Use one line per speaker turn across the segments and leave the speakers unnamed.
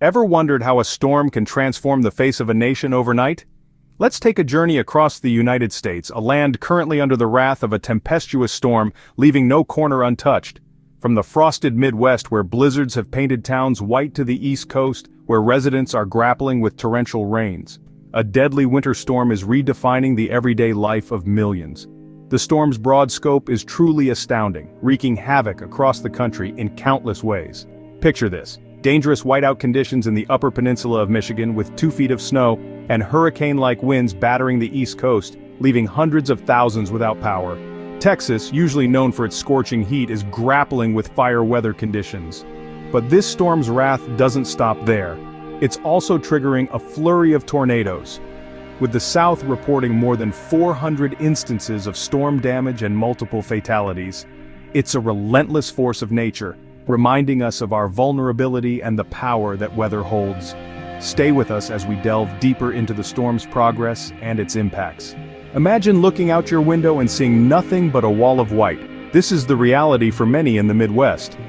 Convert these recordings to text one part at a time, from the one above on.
Ever wondered how a storm can transform the face of a nation overnight? Let's take a journey across the United States, a land currently under the wrath of a tempestuous storm, leaving no corner untouched. From the frosted Midwest where blizzards have painted towns white to the East Coast, where residents are grappling with torrential rains, a deadly winter storm is redefining the everyday life of millions. The storm's broad scope is truly astounding, wreaking havoc across the country in countless ways. Picture this: dangerous whiteout conditions in the Upper Peninsula of Michigan with 2 feet of snow, and hurricane-like winds battering the East Coast, leaving hundreds of thousands without power. Texas, usually known for its scorching heat, is grappling with fire weather conditions. But this storm's wrath doesn't stop there. It's also triggering a flurry of tornadoes, with the South reporting more than 400 instances of storm damage and multiple fatalities. It's a relentless force of nature, reminding us of our vulnerability and the power that weather holds. Stay with us as we delve deeper into the storm's progress and its impacts. Imagine looking out your window and seeing nothing but a wall of white. This is the reality for many in the Midwest.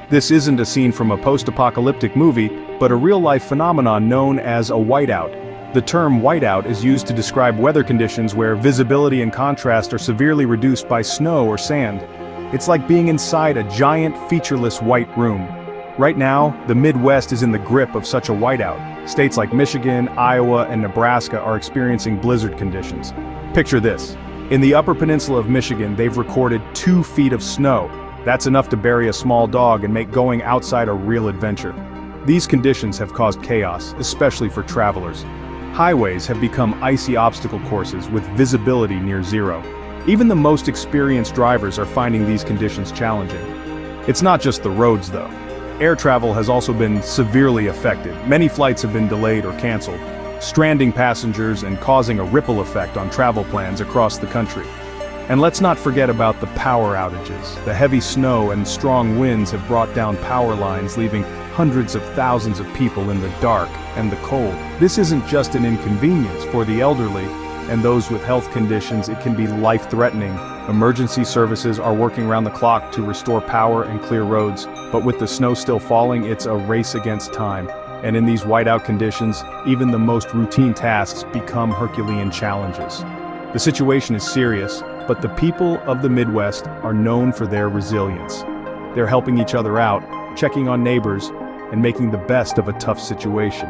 This isn't a scene from a post-apocalyptic movie, but a real-life phenomenon known as a whiteout. The term whiteout is used to describe weather conditions where visibility and contrast are severely reduced by snow or sand. It's like being inside a giant, featureless white room. Right now, the Midwest is in the grip of such a whiteout. States like Michigan, Iowa, and Nebraska are experiencing blizzard conditions. Picture this. In the Upper Peninsula of Michigan, they've recorded 2 feet of snow. That's enough to bury a small dog and make going outside a real adventure. These conditions have caused chaos, especially for travelers. Highways have become icy obstacle courses with visibility near zero. Even the most experienced drivers are finding these conditions challenging. It's not just the roads, though. Air travel has also been severely affected. Many flights have been delayed or canceled, stranding passengers and causing a ripple effect on travel plans across the country. And let's not forget about the power outages. The heavy snow and strong winds have brought down power lines, leaving hundreds of thousands of people in the dark and the cold. This isn't just an inconvenience for the elderly and those with health conditions. It can be life-threatening. Emergency services are working around the clock to restore power and clear roads, but with the snow still falling, it's a race against time. And in these whiteout conditions, even the most routine tasks become Herculean challenges. The situation is serious, but the people of the Midwest are known for their resilience. They're helping each other out, checking on neighbors, and making the best of a tough situation.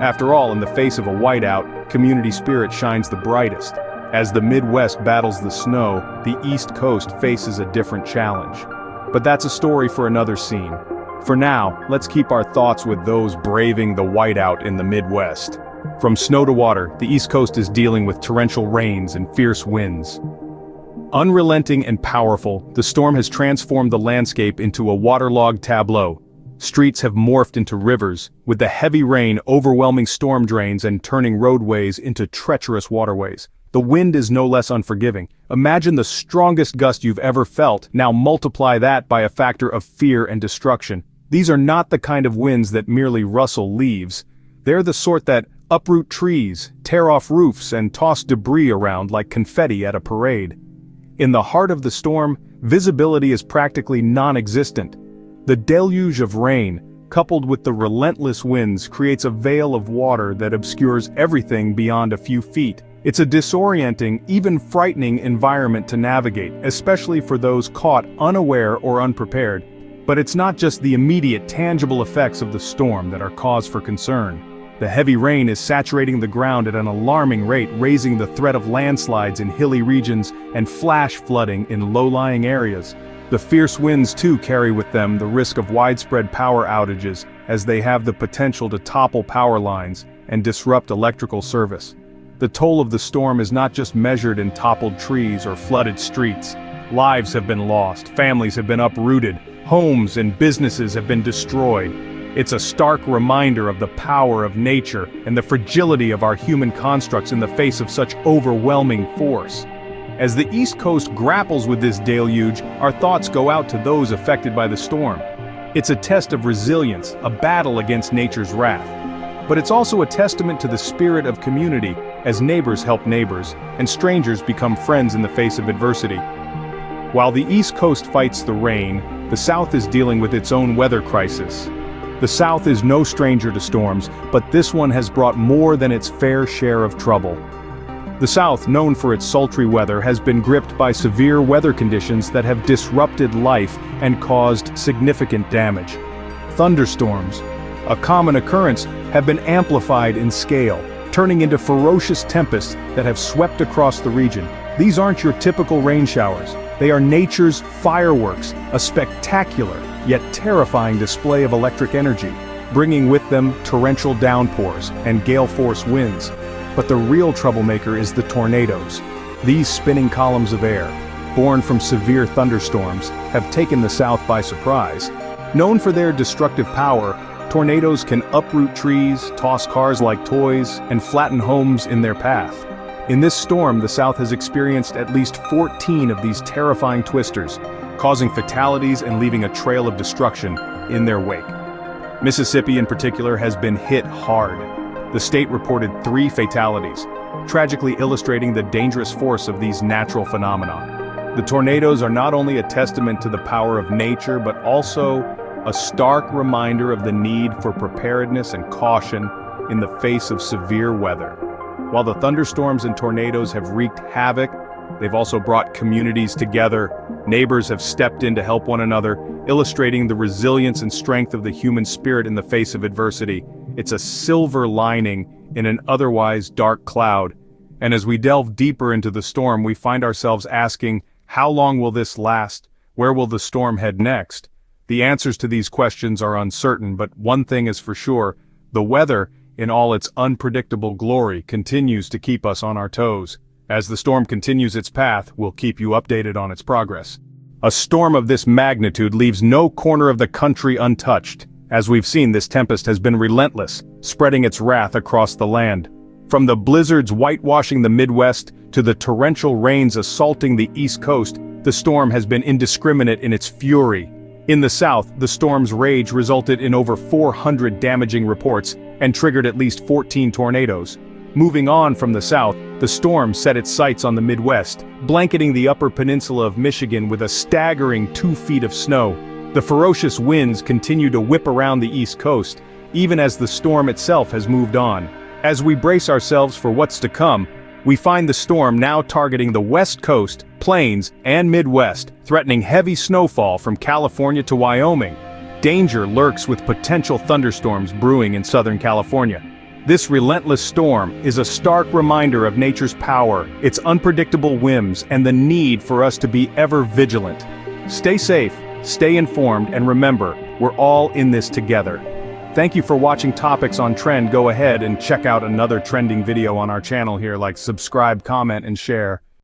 After all, in the face of a whiteout, community spirit shines the brightest. As the Midwest battles the snow, the East Coast faces a different challenge. But that's a story for another scene. For now, let's keep our thoughts with those braving the whiteout in the Midwest. From snow to water, the East Coast is dealing with torrential rains and fierce winds. Unrelenting and powerful, the storm has transformed the landscape into a waterlogged tableau. Streets have morphed into rivers, with the heavy rain overwhelming storm drains and turning roadways into treacherous waterways. The wind is no less unforgiving. Imagine the strongest gust you've ever felt, now multiply that by a factor of fear and destruction. These are not the kind of winds that merely rustle leaves. They're the sort that uproot trees, tear off roofs, and toss debris around like confetti at a parade. In the heart of the storm, visibility is practically non-existent. The deluge of rain, coupled with the relentless winds, creates a veil of water that obscures everything beyond a few feet. It's a disorienting, even frightening environment to navigate, especially for those caught unaware or unprepared. But it's not just the immediate, tangible effects of the storm that are cause for concern. The heavy rain is saturating the ground at an alarming rate, raising the threat of landslides in hilly regions and flash flooding in low-lying areas. The fierce winds too carry with them the risk of widespread power outages, as they have the potential to topple power lines and disrupt electrical service. The toll of the storm is not just measured in toppled trees or flooded streets. Lives have been lost, families have been uprooted, homes and businesses have been destroyed. It's a stark reminder of the power of nature and the fragility of our human constructs in the face of such overwhelming force. As the East Coast grapples with this deluge, our thoughts go out to those affected by the storm. It's a test of resilience, a battle against nature's wrath. But it's also a testament to the spirit of community, as neighbors help neighbors, and strangers become friends in the face of adversity. While the East Coast fights the rain, the South is dealing with its own weather crisis. The South is no stranger to storms, but this one has brought more than its fair share of trouble. The South, known for its sultry weather, has been gripped by severe weather conditions that have disrupted life and caused significant damage. Thunderstorms, a common occurrence, have been amplified in scale, turning into ferocious tempests that have swept across the region. These aren't your typical rain showers. They are nature's fireworks, a spectacular yet terrifying display of electric energy, bringing with them torrential downpours and gale-force winds. But the real troublemaker is the tornadoes. These spinning columns of air, born from severe thunderstorms, have taken the South by surprise. Known for their destructive power, tornadoes can uproot trees, toss cars like toys, and flatten homes in their path. In this storm, the South has experienced at least 14 of these terrifying twisters, causing fatalities and leaving a trail of destruction in their wake. Mississippi in particular has been hit hard. The state reported 3 fatalities, tragically illustrating the dangerous force of these natural phenomena. The tornadoes are not only a testament to the power of nature, but also a stark reminder of the need for preparedness and caution in the face of severe weather. While the thunderstorms and tornadoes have wreaked havoc, they've also brought communities together. Neighbors have stepped in to help one another, illustrating the resilience and strength of the human spirit in the face of adversity. It's a silver lining in an otherwise dark cloud. And as we delve deeper into the storm, we find ourselves asking, how long will this last? Where will the storm head next? The answers to these questions are uncertain, but one thing is for sure: the weather, in all its unpredictable glory, continues to keep us on our toes. As the storm continues its path, we'll keep you updated on its progress. A storm of this magnitude leaves no corner of the country untouched. As we've seen, this tempest has been relentless, spreading its wrath across the land. From the blizzards whitewashing the Midwest to the torrential rains assaulting the East Coast, the storm has been indiscriminate in its fury. In the South, the storm's rage resulted in over 400 damaging reports and triggered at least 14 tornadoes. Moving on from the South, the storm set its sights on the Midwest, blanketing the upper peninsula of Michigan with a staggering 2 feet of snow. The ferocious winds continue to whip around the East Coast, even as the storm itself has moved on. As we brace ourselves for what's to come, we find the storm now targeting the West Coast, Plains, and Midwest, threatening heavy snowfall from California to Wyoming. Danger lurks with potential thunderstorms brewing in Southern California. This relentless storm is a stark reminder of nature's power, its unpredictable whims, and the need for us to be ever vigilant. Stay safe, stay informed, and remember, we're all in this together. Thank you for watching Topics on Trend. Go ahead and check out another trending video on our channel here, like subscribe, comment, and share.